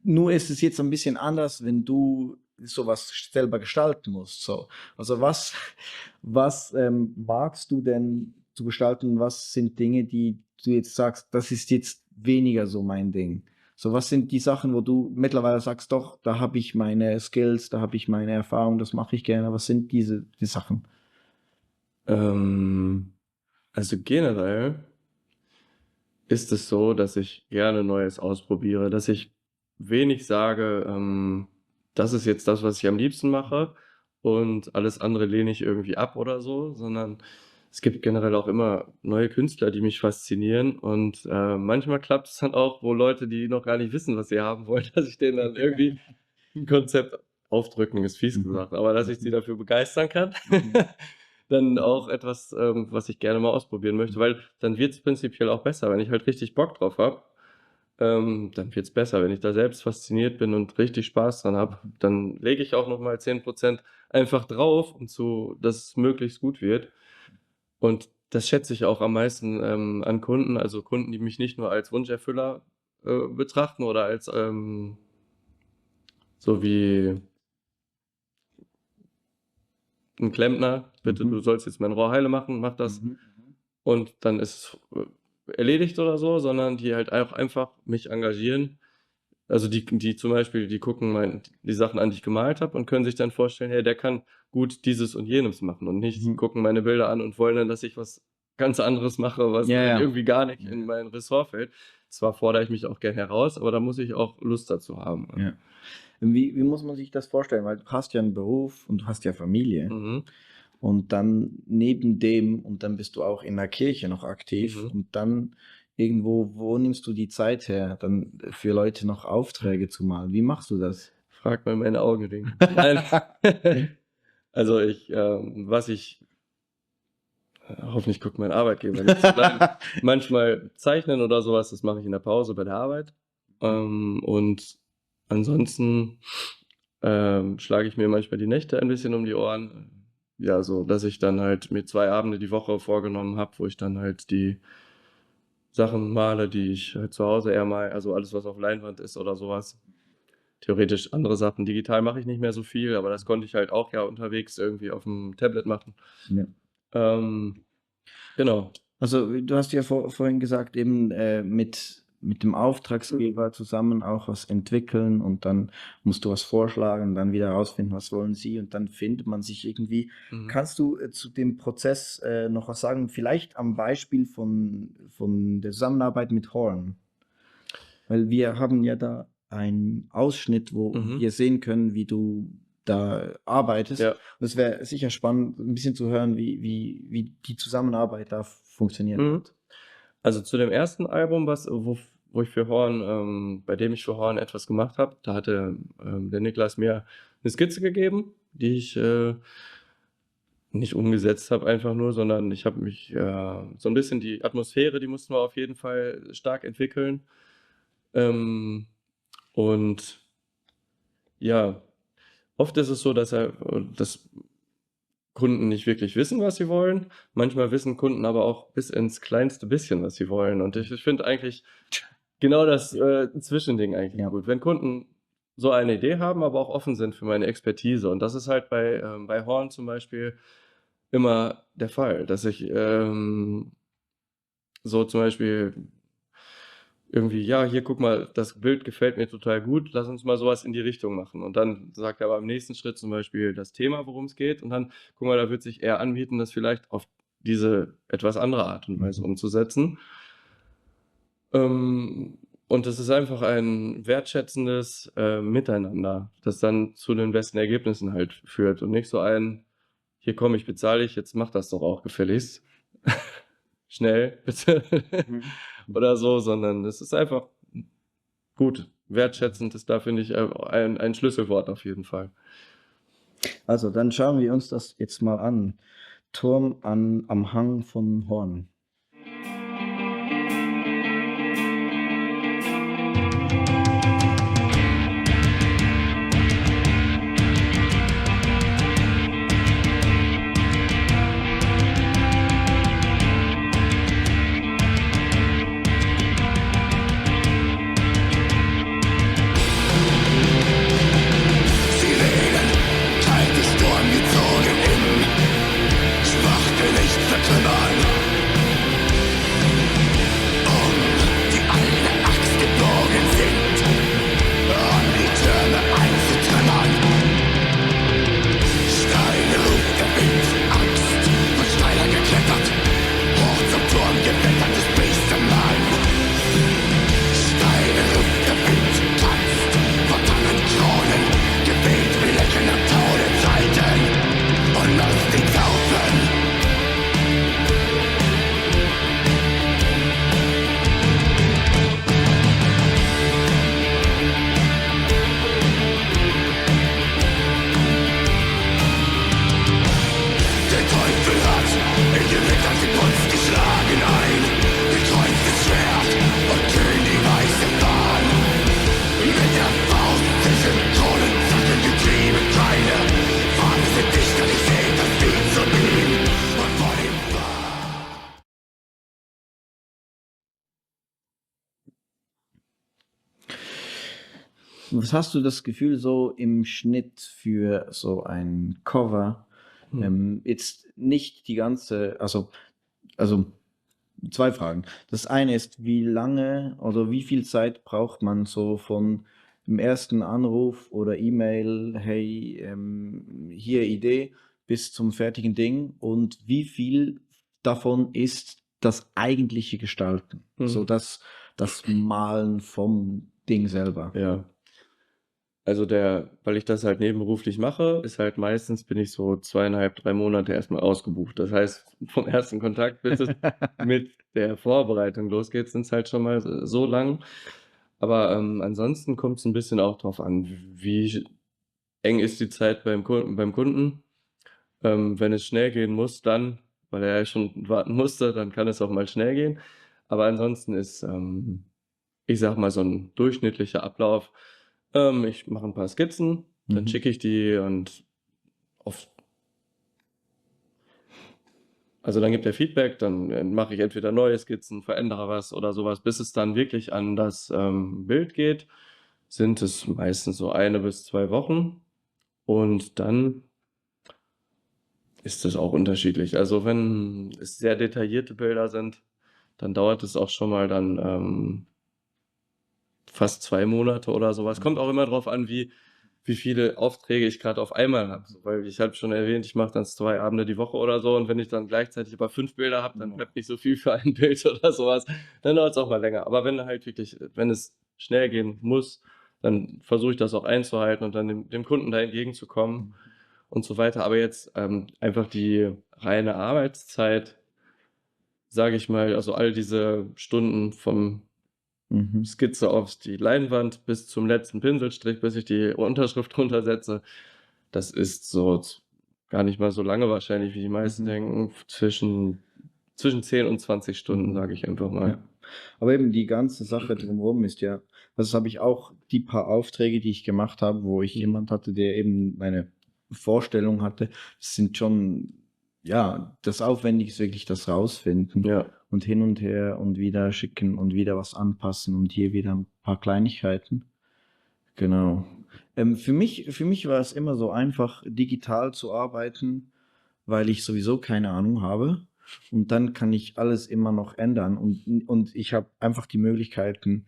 nur ist es jetzt ein bisschen anders, wenn du sowas selber gestalten musst. So. Also was magst du denn zu gestalten? Was sind Dinge, die du jetzt sagst, das ist jetzt weniger so mein Ding? So, was sind die Sachen, wo du mittlerweile sagst, doch, da habe ich meine Skills, da habe ich meine Erfahrung, das mache ich gerne. Was sind die Sachen? Also generell ist es so, dass ich gerne Neues ausprobiere, dass ich wenig sage, das ist jetzt das, was ich am liebsten mache und alles andere lehne ich irgendwie ab oder so, sondern es gibt generell auch immer neue Künstler, die mich faszinieren und manchmal klappt es dann auch, wo Leute, die noch gar nicht wissen, was sie haben wollen, dass ich denen dann irgendwie ein Konzept aufdrücken, ist fies gesagt, aber dass ich sie dafür begeistern kann. Dann auch etwas, was ich gerne mal ausprobieren möchte, weil dann wird es prinzipiell auch besser. Wenn ich halt richtig Bock drauf habe, dann wird es besser. Wenn ich da selbst fasziniert bin und richtig Spaß dran habe, dann lege ich auch nochmal 10% einfach drauf, dass es möglichst gut wird. Und das schätze ich auch am meisten an Kunden, also Kunden, die mich nicht nur als Wunscherfüller betrachten oder als so wie ein Klempner, bitte, du sollst jetzt mein Rohr heile machen, mach das. Und dann ist es erledigt oder so, sondern die halt auch einfach mich engagieren. Also die zum Beispiel, die gucken die Sachen an, die ich gemalt habe und können sich dann vorstellen, hey, der kann gut dieses und jenes machen und nicht gucken meine Bilder an und wollen dann, dass ich was ganz anderes mache, was Ja. irgendwie gar nicht in mein Ressort fällt. Zwar fordere ich mich auch gern heraus, aber da muss ich auch Lust dazu haben. Ja. Wie muss man sich das vorstellen? Weil du hast ja einen Beruf und du hast ja Familie. Und dann neben dem, und dann bist du auch in der Kirche noch aktiv. Und dann irgendwo, wo nimmst du die Zeit her, dann für Leute noch Aufträge zu malen? Wie machst du das? Frag mal meine Augenringe. Nein. Also hoffentlich guckt mein Arbeitgeber nicht. Nein, manchmal zeichnen oder sowas, das mache ich in der Pause bei der Arbeit. Und ansonsten schlage ich mir manchmal die Nächte ein bisschen um die Ohren. Ja, so, dass ich dann halt mir 2 Abende die Woche vorgenommen habe, wo ich dann halt die Sachen male, die ich halt zu Hause eher mal, also alles, was auf Leinwand ist oder sowas. Theoretisch andere Sachen. Digital mache ich nicht mehr so viel, aber das konnte ich halt auch ja unterwegs irgendwie auf dem Tablet machen. Ja. Genau. Also du hast ja vorhin gesagt, eben mit dem Auftragsgeber zusammen auch was entwickeln und dann musst du was vorschlagen, dann wieder herausfinden, was wollen sie und dann findet man sich irgendwie. Kannst du zu dem Prozess noch was sagen? Vielleicht am Beispiel von der Zusammenarbeit mit Horn. Weil wir haben ja da einen Ausschnitt, wo wir sehen können, wie du da arbeitest. Ja. Und es wäre sicher spannend, ein bisschen zu hören, wie die Zusammenarbeit da funktioniert hat. Also zu dem ersten Album, wo ich für Horn, bei dem ich für Horn etwas gemacht habe, da hatte der Niklas mir eine Skizze gegeben, die ich nicht umgesetzt habe einfach nur, sondern ich habe mich so ein bisschen die Atmosphäre, die mussten wir auf jeden Fall stark entwickeln. Und ja, oft ist es so, dass Kunden nicht wirklich wissen, was sie wollen. Manchmal wissen Kunden aber auch bis ins kleinste bisschen, was sie wollen. Und ich finde eigentlich genau das Zwischending eigentlich gut. Wenn Kunden so eine Idee haben, aber auch offen sind für meine Expertise. Und das ist halt bei Horn zum Beispiel immer der Fall, dass ich so zum Beispiel irgendwie, ja, hier guck mal, das Bild gefällt mir total gut, lass uns mal sowas in die Richtung machen. Und dann sagt er aber im nächsten Schritt zum Beispiel das Thema, worum es geht. Und dann, guck mal, da wird sich eher anbieten, das vielleicht auf diese etwas andere Art und Weise umzusetzen. Und das ist einfach ein wertschätzendes Miteinander, das dann zu den besten Ergebnissen halt führt. Und nicht so hier komm, ich bezahle dich, jetzt mach das doch auch gefälligst. Schnell, bitte. Oder so, sondern es ist einfach gut. Wertschätzend ist da, finde ich, ein Schlüsselwort auf jeden Fall. Also, dann schauen wir uns das jetzt mal an. Turm am Hang von Horn. Was hast du das Gefühl so im Schnitt für so ein Cover? Jetzt nicht die ganze, also zwei Fragen. Das eine ist, wie lange oder wie viel Zeit braucht man so von dem ersten Anruf oder E-Mail, hey, hier Idee, bis zum fertigen Ding und wie viel davon ist das eigentliche Gestalten, so Mhm. das Malen vom Ding selber. Ja. Also weil ich das halt nebenberuflich mache, ist halt meistens bin ich so 2,5, 3 Monate erstmal ausgebucht. Das heißt, vom ersten Kontakt bis es mit der Vorbereitung losgeht, sind es halt schon mal so lang. Aber, ansonsten kommt es ein bisschen auch drauf an, wie eng ist die Zeit beim Kunden. Wenn es schnell gehen muss, dann weil er ja schon warten musste, dann kann es auch mal schnell gehen. Aber ansonsten ist, ich sage mal, so ein durchschnittlicher Ablauf, ich mache ein paar Skizzen, dann Mhm. schicke ich die und oft also, dann gibt er Feedback, dann, mache ich entweder neue Skizzen, verändere was oder sowas, bis es dann wirklich an das, Bild geht, sind es meistens so 1 bis 2 Wochen und dann ist es auch unterschiedlich. Also, wenn es sehr detaillierte Bilder sind, dann dauert es auch schon mal dann, fast 2 Monate oder so was. Kommt auch immer drauf an, wie viele Aufträge ich grad auf einmal habe. So, weil ich habe schon erwähnt, ich mache dann 2 Abende die Woche oder so und wenn ich dann gleichzeitig aber 5 Bilder habe, dann bleibt nicht so viel für ein Bild oder so was. Dann dauert's auch mal länger. Aber wenn es schnell gehen muss, dann versuche ich das auch einzuhalten und dann dem Kunden da entgegenzukommen und so weiter. Aber jetzt, einfach die reine Arbeitszeit, sage ich mal, also all diese Stunden vom Mhm. Skizze auf die Leinwand bis zum letzten Pinselstrich, bis ich die Unterschrift drunter setze. Das ist so gar nicht mal so lange wahrscheinlich, wie die meisten Mhm. denken. Zwischen 10 und 20 Stunden, Mhm. sage ich einfach Ja. mal. Aber eben die ganze Sache drumherum ist ja, das habe ich auch die paar Aufträge, die ich gemacht habe, wo ich Mhm. jemand hatte, der eben meine Vorstellung hatte, das sind schon, ja, das Aufwendige ist wirklich das Rausfinden Ja. und hin und her und wieder schicken und wieder was anpassen und hier wieder ein paar Kleinigkeiten. Genau. Für mich war es immer so einfach, digital zu arbeiten, weil ich sowieso keine Ahnung habe. Und dann kann ich alles immer noch ändern. Und ich habe einfach die Möglichkeiten,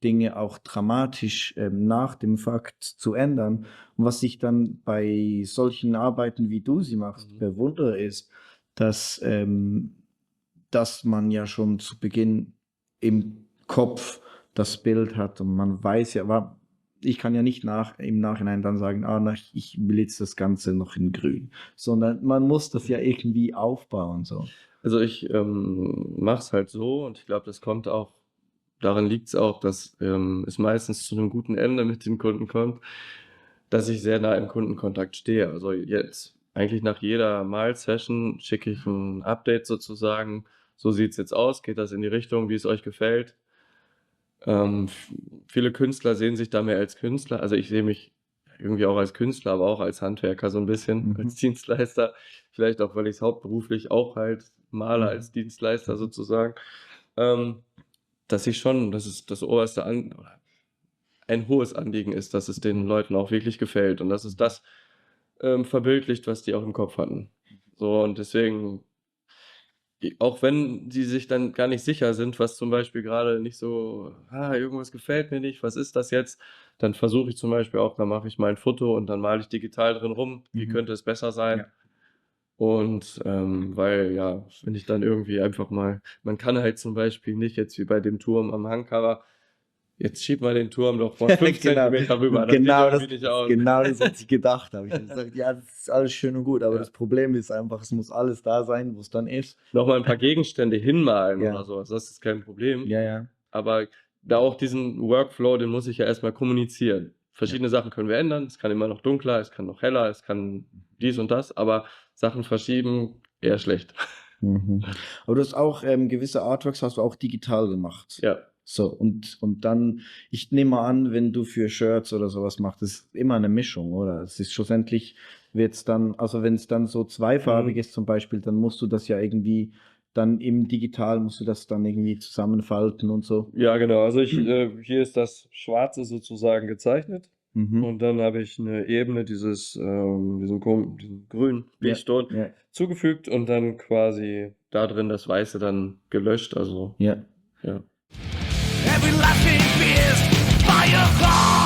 Dinge auch dramatisch nach dem Fakt zu ändern. Und was ich dann bei solchen Arbeiten, wie du sie machst, Mhm. bewundere, ist, dass, dass man ja schon zu Beginn im Kopf das Bild hat und man weiß ja, ich kann ja nicht im Nachhinein dann sagen, ich will jetzt das Ganze noch in grün, sondern man muss das ja irgendwie aufbauen, so. Also, ich, mache es halt so und ich glaube, das kommt auch daran liegt's auch, dass, es meistens zu 'nem guten Ende mit dem Kunden kommt, dass ich sehr nah im Kundenkontakt stehe. Also, jetzt eigentlich nach jeder Malsession schicke ich 'n Update sozusagen: „So sieht's jetzt aus. Geht das in die Richtung, wie es euch gefällt?“ viele Künstler sehen sich da mehr als Künstler. Also, ich sehe mich irgendwie auch als Künstler, aber auch als Handwerker so 'n bisschen, als Mhm. Dienstleister. Vielleicht auch, weil ich's hauptberuflich auch halt male als Mhm. Dienstleister Mhm. sozusagen. Ähm, dass ich schon dass es das oberste An oder ein hohes Anliegen ist, dass es den Leuten auch wirklich gefällt und dass es das, verbildlicht, was die auch im Kopf hatten. So und deswegen auch wenn sie sich dann gar nicht sicher sind, was zum Beispiel grade nicht so: irgendwas gefällt mir nicht, was ist das jetzt?“ Dann versuche ich zum Beispiel auch dann mache ich mal 'n Foto und dann male ich digital drin rum, wie Mhm. könnte es besser sein? Ja. Und, weil ja, wenn ich dann irgendwie einfach mal man kann halt zum Beispiel nicht jetzt wie bei dem Turm am Hangcover: „Jetzt schieb mal den Turm doch mal 5 Genau, Zentimeter rüber“, das sieht irgendwie nicht aus. genau das, was ich gedacht habe. Ich habe gesagt, ja, das ist alles schön und gut, aber Ja. das Problem ist einfach, es muss alles da sein, wo es dann ist. Noch mal 'n paar Gegenstände hinmalen oder Ja, so was, das ist kein Problem. ja, ja, Aber da auch diesen Workflow, den muss ich ja erst mal kommunizieren. ja. Verschiedene Sachen können wir ändern. Es kann immer noch dunkler, es kann noch heller, es kann dies und das, aber Sachen verschieben eher schlecht. Mhm. Aber du hast auch gewisse Artworks hast du auch digital gemacht. Ja. So, und dann, ich nehme mal an, wenn du für Shirts oder sowas machst, das ist immer eine Mischung, oder? Es ist schlussendlich, wird's dann, also wenn es dann so zweifarbig Mhm. ist zum Beispiel, dann musst du das ja irgendwie dann im Digital musst du das dann irgendwie zusammenfalten und so. Ja, genau. Also hier ist das Schwarze sozusagen gezeichnet. Mhm. Und dann habe ich eine Ebene, diesen grünen Ja, Bigstone ja, zugefügt und dann quasi da drin das Weiße dann gelöscht. Also, ja. ja. Every life is by a heart.